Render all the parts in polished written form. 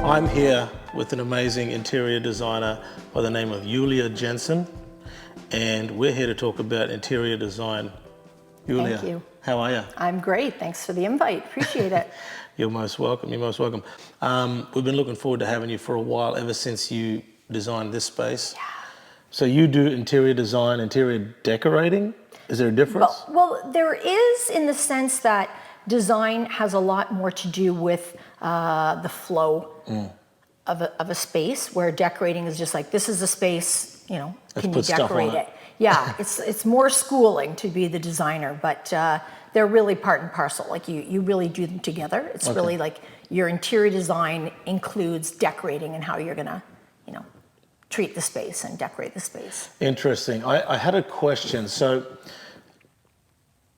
I'm here with an amazing interior designer by the name of Ulya Jensen, and we're here to talk about interior design. Ulya, Thank you. How are you? I'm great. Thanks for the invite. Appreciate it. You're most welcome. You're most welcome. We've been looking forward to having you for a while, ever since you designed this space. Yeah. So you do interior design, interior decorating? Is there a difference? Well, there is, in the sense that design has a lot more to do with the flow of a space, where decorating is just like, this is a space, you know, can you decorate it? Yeah, it's more schooling to be the designer, but they're really part and parcel. Like you really do them together. It's really like your interior design includes decorating and how you're gonna, you know, treat the space and decorate the space. Interesting. I had a question. So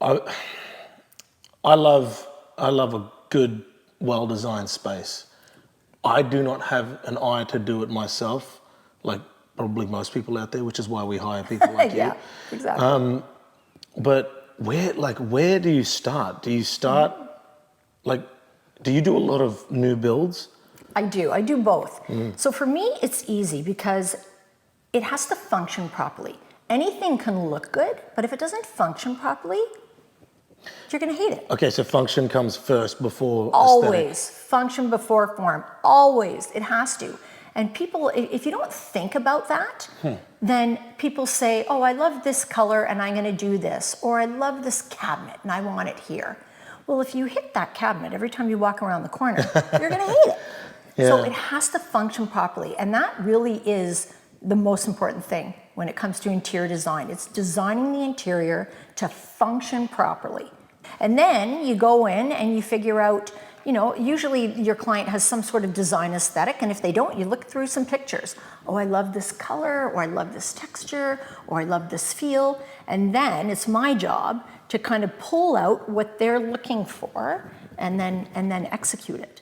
I love a good, well-designed space. I do not have an eye to do it myself, like probably most people out there, which is why we hire people like Yeah, you. exactly. But where do you start? Do you start, do you do a lot of new builds? I do both. So for me, it's easy because it has to function properly. Anything can look good, but if it doesn't function properly, you're gonna hate it. Okay, so function comes first before Always. aesthetic. Function before form. Always. It has to. And people, if you don't think about that, then people say, oh, I love this color and I'm gonna do this. Or I love this cabinet and I want it here. Well, if you hit that cabinet every time you walk around the corner, you're gonna hate it. Yeah. So it has to function properly. And that really is the most important thing when it comes to interior design. It's designing the interior to function properly. And then you go in and you figure out, you know, usually your client has some sort of design aesthetic, and if they don't, you look through some pictures. Oh, I love this color, or I love this texture, or I love this feel. And then it's my job to kind of pull out what they're looking for and then execute it.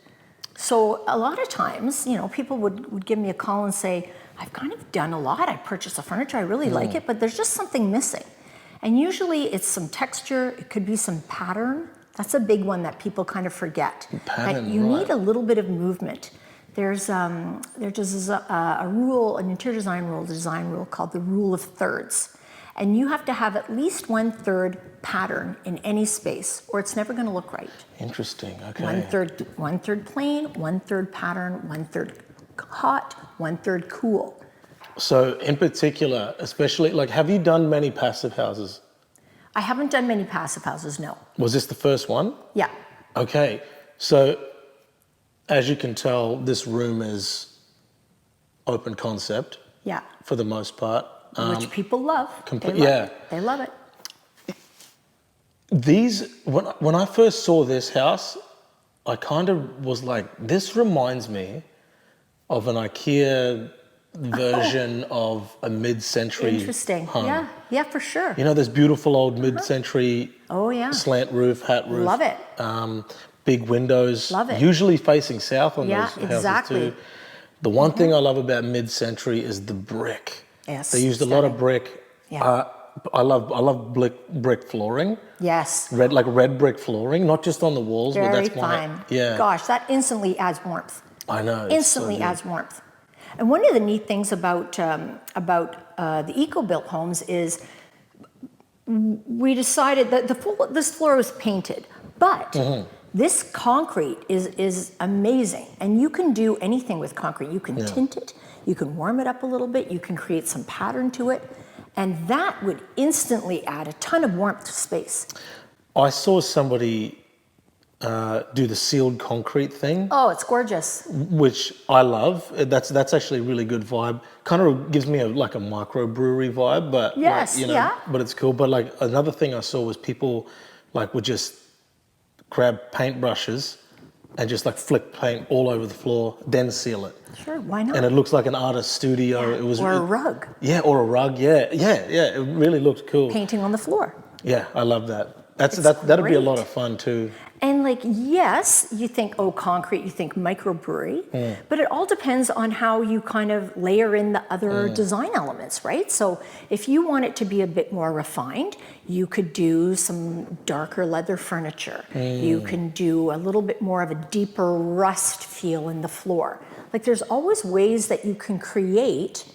So a lot of times, you know, people would give me a call and say, I've kind of done a lot. I purchased the furniture, I really like it, but there's just something missing. And usually it's some texture, it could be some pattern. That's a big one that people kind of forget. Pattern, you need a little bit of movement. There's a rule, an interior design rule called the rule of thirds. And you have to have at least 1/3 pattern in any space, or it's never gonna look right. Interesting, okay. 1/3 plain, 1/3 pattern, 1/3 hot, 1/3 cool. So in particular, especially, like, have you done many passive houses? I haven't done many passive houses, no. Was this the first one? Yeah. Okay, so as you can tell, this room is open concept. Yeah. For the most part. Which people love. They love it. When I first saw this house, I kind of was like, this reminds me of an IKEA version of a mid-century Interesting. home. Yeah, for sure. You know, this beautiful old mid-century slant roof, hat roof. Love it. Big windows. Love it. Usually facing south on those houses exactly. too. The one thing I love about mid-century is the brick. Yes. They used a lot of brick. Yeah. I love brick flooring. Yes. Red brick flooring, not just on the walls, but Very that's fine. Yeah. Gosh, that instantly adds warmth. I know. Instantly adds warmth. And one of the neat things about the Ekobuilt homes is we decided that this floor was painted, but this concrete is amazing. And you can do anything with concrete. You can tint it, you can warm it up a little bit, you can create some pattern to it, and that would instantly add a ton of warmth to space. I saw somebody do the sealed concrete thing. Oh, it's gorgeous. Which I love. That's actually a really good vibe. Kind of gives me a microbrewery vibe, but but it's cool. But like another thing I saw was people would just grab paintbrushes and just flick paint all over the floor, then seal it. Sure, why not? And it looks like an artist's studio. Yeah, or a rug. Yeah, or a rug. Yeah. It really looked cool. Painting on the floor. Yeah, I love that. That'd be a lot of fun too. And like, yes, you think, oh, concrete, you think microbrewery, but it all depends on how you kind of layer in the other design elements, right? So if you want it to be a bit more refined, you could do some darker leather furniture. You can do a little bit more of a deeper rust feel in the floor. Like there's always ways that you can create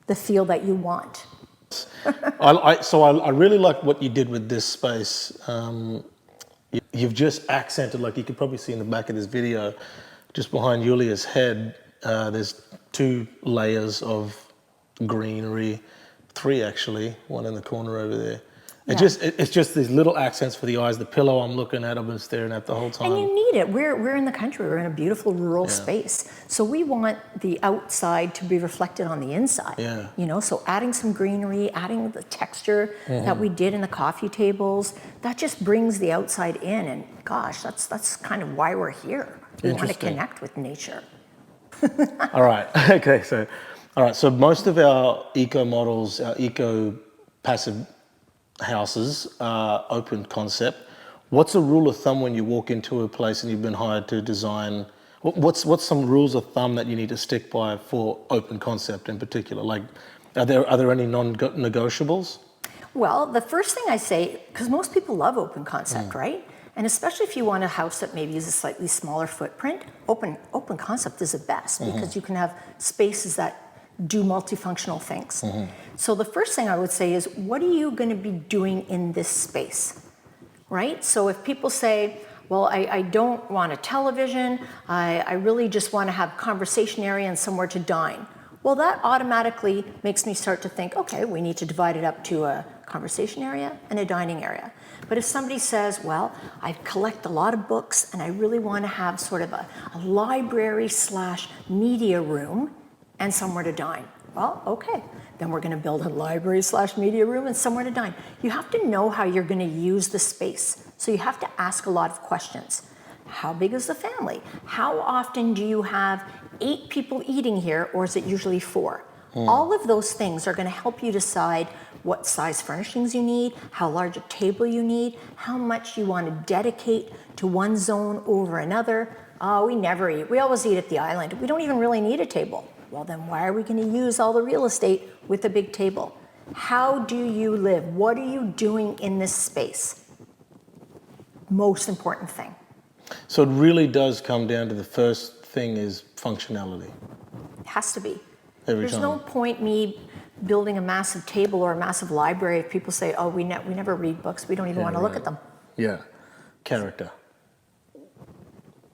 the feel that you want. I really like what you did with this space. You've just accented, like you could probably see in the back of this video, just behind Ulya's head, there's 2 layers of greenery, 3 actually, one in the corner over there. It's just these little accents for the eyes. The pillow I'm looking at, I've been staring at the whole time. And you need it. We're in the country. We're in a beautiful rural space. So we want the outside to be reflected on the inside. Yeah. You know, so adding some greenery, adding the texture that we did in the coffee tables, that just brings the outside in. And gosh, that's kind of why we're here. We want to connect with nature. All right. Okay. So most of our eco models, our eco passive houses are open concept. What's a rule of thumb when you walk into a place and you've been hired to design? What's some rules of thumb that you need to stick by for open concept in particular? Like, are there any non-negotiables? Well, the first thing I say, because most people love open concept, right? And especially if you want a house that maybe is a slightly smaller footprint, open concept is the best because you can have spaces that do multifunctional things. So the first thing I would say is, what are you going to be doing in this space, right? So if people say, well, I don't want a television, I really just want to have conversation area and somewhere to dine. Well, that automatically makes me start to think, okay, we need to divide it up to a conversation area and a dining area. But if somebody says, well, I collect a lot of books and I really want to have sort of a library / media room and somewhere to dine. Well, okay, then we're going to build a library / media room and somewhere to dine. You have to know how you're going to use the space. So you have to ask a lot of questions. How big is the family? How often do you have 8 people eating here, or is it usually 4? All of those things are going to help you decide what size furnishings you need, how large a table you need, how much you want to dedicate to one zone over another. We never eat. We always eat at the island. We don't even really need a table. Well, then why are we going to use all the real estate with a big table? How do you live? What are you doing in this space? Most important thing. So it really does come down to the first thing is functionality. It has to be. There's no point me building a massive table or a massive library if people say, oh, we never read books. We don't even want to look at them. Yeah. Character.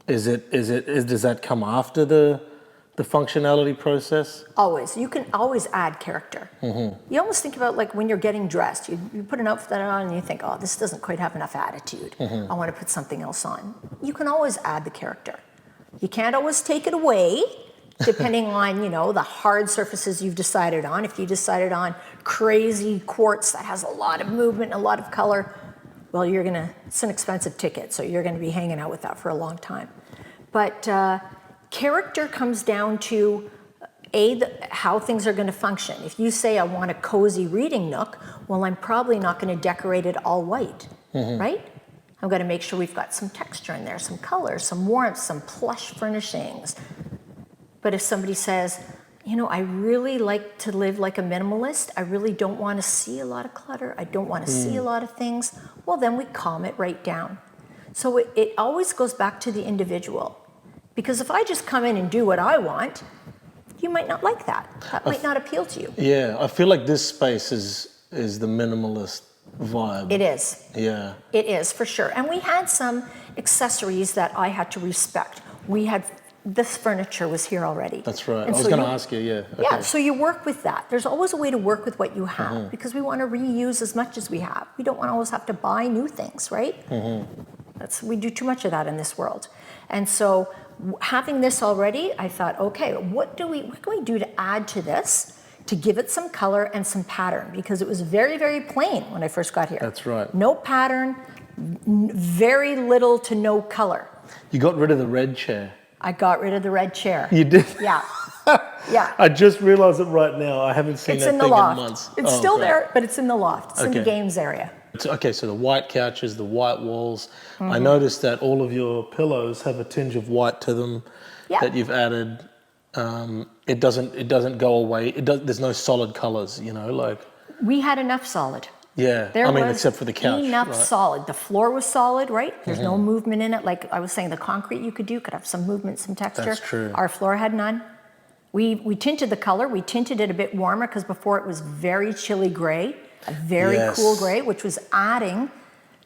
Does that come after the functionality process? Always. You can always add character. You almost think about like when you're getting dressed. You put an outfit on and you think, oh, this doesn't quite have enough attitude. I want to put something else on. You can always add the character. You can't always take it away, depending on, the hard surfaces you've decided on. If you decided on crazy quartz that has a lot of movement and a lot of color, well, it's an expensive ticket, so you're going to be hanging out with that for a long time. But character comes down to how things are going to function. If you say, I want a cozy reading nook, well, I'm probably not going to decorate it all white, right? I'm going to make sure we've got some texture in there, some color, some warmth, some plush furnishings. But if somebody says, I really like to live like a minimalist, I really don't want to see a lot of clutter, I don't want to see a lot of things, well, then we calm it right down. So it always goes back to the individual. Because if I just come in and do what I want, you might not like that. That might not appeal to you. Yeah, I feel like this space is the minimalist vibe. It is. Yeah. It is, for sure. And we had some accessories that I had to respect. This furniture was here already. That's right. And I was going to ask you, yeah. Okay. Yeah, so you work with that. There's always a way to work with what you have because we want to reuse as much as we have. We don't want to always have to buy new things, right? We do too much of that in this world. And so having this already, I thought, okay, what can we do to add to this to give it some color and some pattern? Because it was very, very plain when I first got here. That's right. No pattern, very little to no color. You got rid of the red chair. I got rid of the red chair. You did? Yeah. Yeah. I just realized it right now. I haven't seen that thing in months. It's still there, but it's in the loft. It's in the games area. Okay, so the white couches, the white walls. I noticed that all of your pillows have a tinge of white to them that you've added. It doesn't go away. There's no solid colors, you know, like. We had enough solid. Yeah, There was except for the couch. enough right? solid. The floor was solid, right? There's no movement in it. Like I was saying, the concrete you could have some movement, some texture. That's true. Our floor had none. We tinted the color. We tinted it a bit warmer because before it was very chilly gray, a very cool gray, which was adding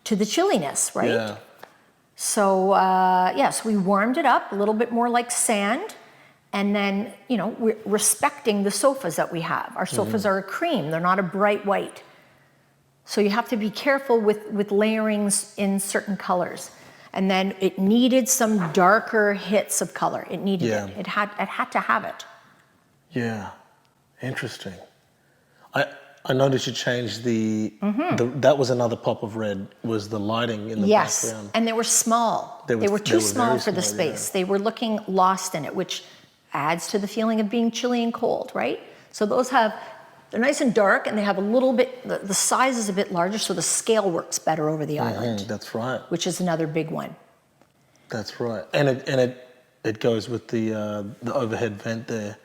to the chilliness, right? Yeah. So, so we warmed it up a little bit more like sand. And then, you know, we're respecting the sofas that we have. Our sofas are a cream. They're not a bright white. So you have to be careful with layerings in certain colors. And then it needed some darker hits of color. It needed it. It had to have it. Yeah, interesting. I noticed you changed that was another pop of red, was the lighting in the background. And they were small. They were too small for the space. Yeah. They were looking lost in it, which adds to the feeling of being chilly and cold, right? So those they're nice and dark, and they have a little bit, the size is a bit larger, so the scale works better over the island. That's right. Which is another big one. That's right. And it goes with the overhead vent there.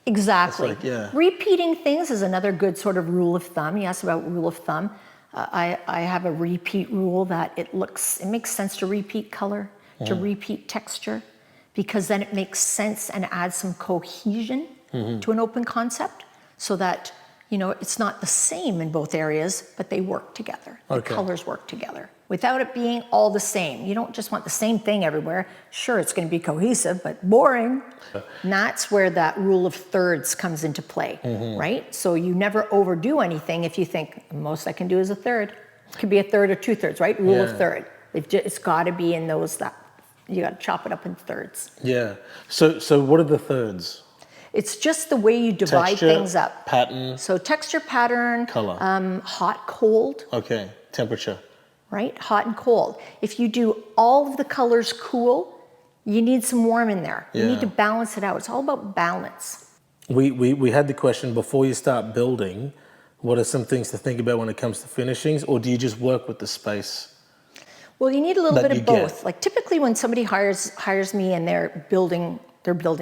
Exactly. Like, Repeating things is another good sort of rule of thumb. You asked about rule of thumb. I have a repeat rule that it makes sense to repeat color, to repeat texture, because then it makes sense and adds some cohesion to an open concept, so that, you know, it's not the same in both areas, but they work together. The colors work together without it being all the same. You don't just want the same thing everywhere. Sure, it's going to be cohesive, but boring. And that's where that rule of thirds comes into play, right? So you never overdo anything if you think, the most I can do is a third. It could be a third or 2/3, right? Rule of third. It's got to be in those that you got to chop it up in thirds. Yeah. So what are the thirds? It's just the way you divide Texture, things up. Pattern. So texture, pattern, color. Hot, cold. Okay. Temperature. Right? Hot and cold. If you do all of the colors cool, you need some warm in there. You need to balance it out. It's all about balance. We had the question, before you start building, what are some things to think about when it comes to finishings, or do you just work with the space? Well, you need a little bit of both. Like typically when somebody hires me and they're building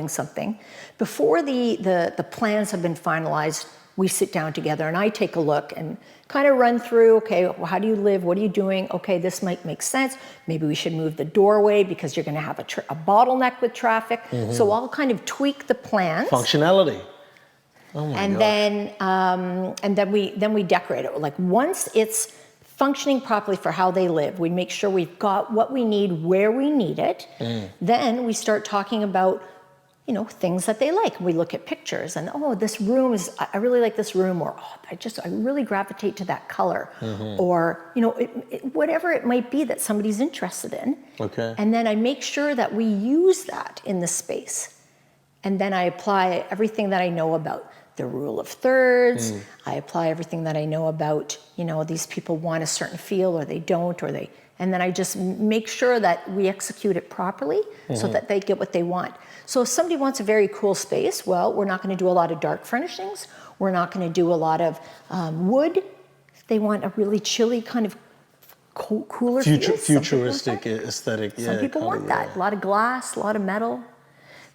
something, before the plans have been finalized, we sit down together and I take a look and kind of run through, okay, well, how do you live? What are you doing? Okay, this might make sense. Maybe we should move the doorway because you're going to have a bottleneck with traffic. So I'll kind of tweak the plans. Functionality. Oh my God. And then we decorate it. Like once it's functioning properly for how they live, we make sure we've got what we need where we need it. Then we start talking about, you know, things that they like. We look at pictures and, oh, this room I really like this room, or oh, I really gravitate to that color, or, you know, whatever it might be that somebody's interested in. Okay. And then I make sure that we use that in the space. And then I apply everything that I know about the rule of thirds. I apply everything that I know about, you know, these people want a certain feel or they don't, and then I just make sure that we execute it properly so that they get what they want. So if somebody wants a very cool space, well, we're not going to do a lot of dark furnishings. We're not going to do a lot of wood. If they want a really chilly kind of cooler feel, futuristic aesthetic. Some people want that. A lot of glass, a lot of metal.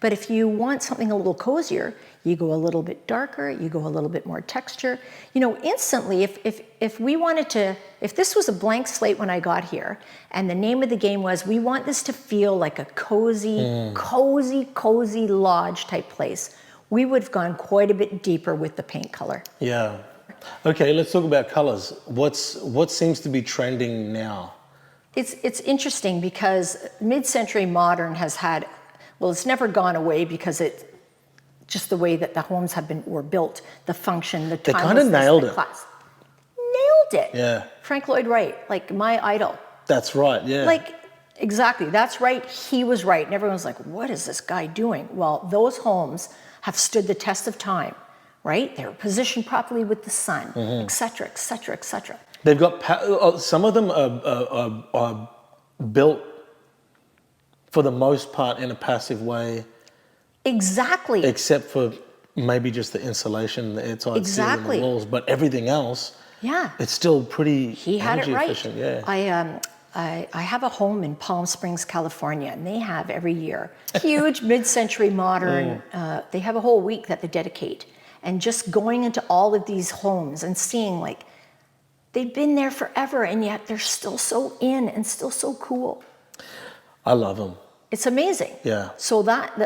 But if you want something a little cozier, you go a little bit darker, you go a little bit more texture. You know, instantly, if we wanted to, if this was a blank slate when I got here, and the name of the game was, we want this to feel like a cozy lodge type place, we would have gone quite a bit deeper with the paint color. Yeah. Okay, let's talk about colors. What seems to be trending now? It's interesting because mid-century modern has had, well, it's never gone away because just the way that the homes were built, the function, the timelessness, they kind of nailed it. Class. Nailed it. Yeah. Frank Lloyd Wright, like my idol. That's right, yeah. Like, exactly, that's right, he was right. And everyone's like, what is this guy doing? Well, those homes have stood the test of time, right? They were positioned properly with the sun, et cetera, et cetera, et cetera. They've got, some of them are built for the most part in a passive way. Exactly. Except for maybe just the insulation, the airtight seal in the walls, but everything else Yeah. it's still pretty He had it energy right. efficient. Yeah. I have a home in Palm Springs, California, and they have every year huge mid-century modern, they have a whole week that they dedicate. And just going into all of these homes and seeing like, they've been there forever and yet they're still so in and still so cool. I love them. It's amazing. Yeah. So that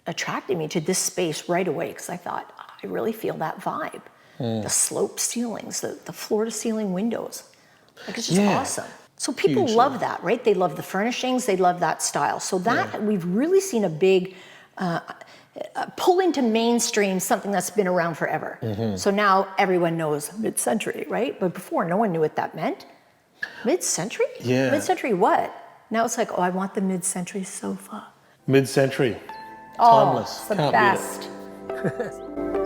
attracted me to this space right away because I thought, I really feel that vibe. The sloped ceilings, the floor to ceiling windows. Like it's just awesome. So people love that, right? They love the furnishings, they love that style. So that we've really seen a big pull into mainstream something that's been around forever. So now everyone knows mid-century, right? But before, no one knew what that meant. Mid-century? Yeah. Mid-century what? Now it's like, oh, I want the mid-century sofa. Mid-century. Oh, Timeless. it's the Can't best. beat it.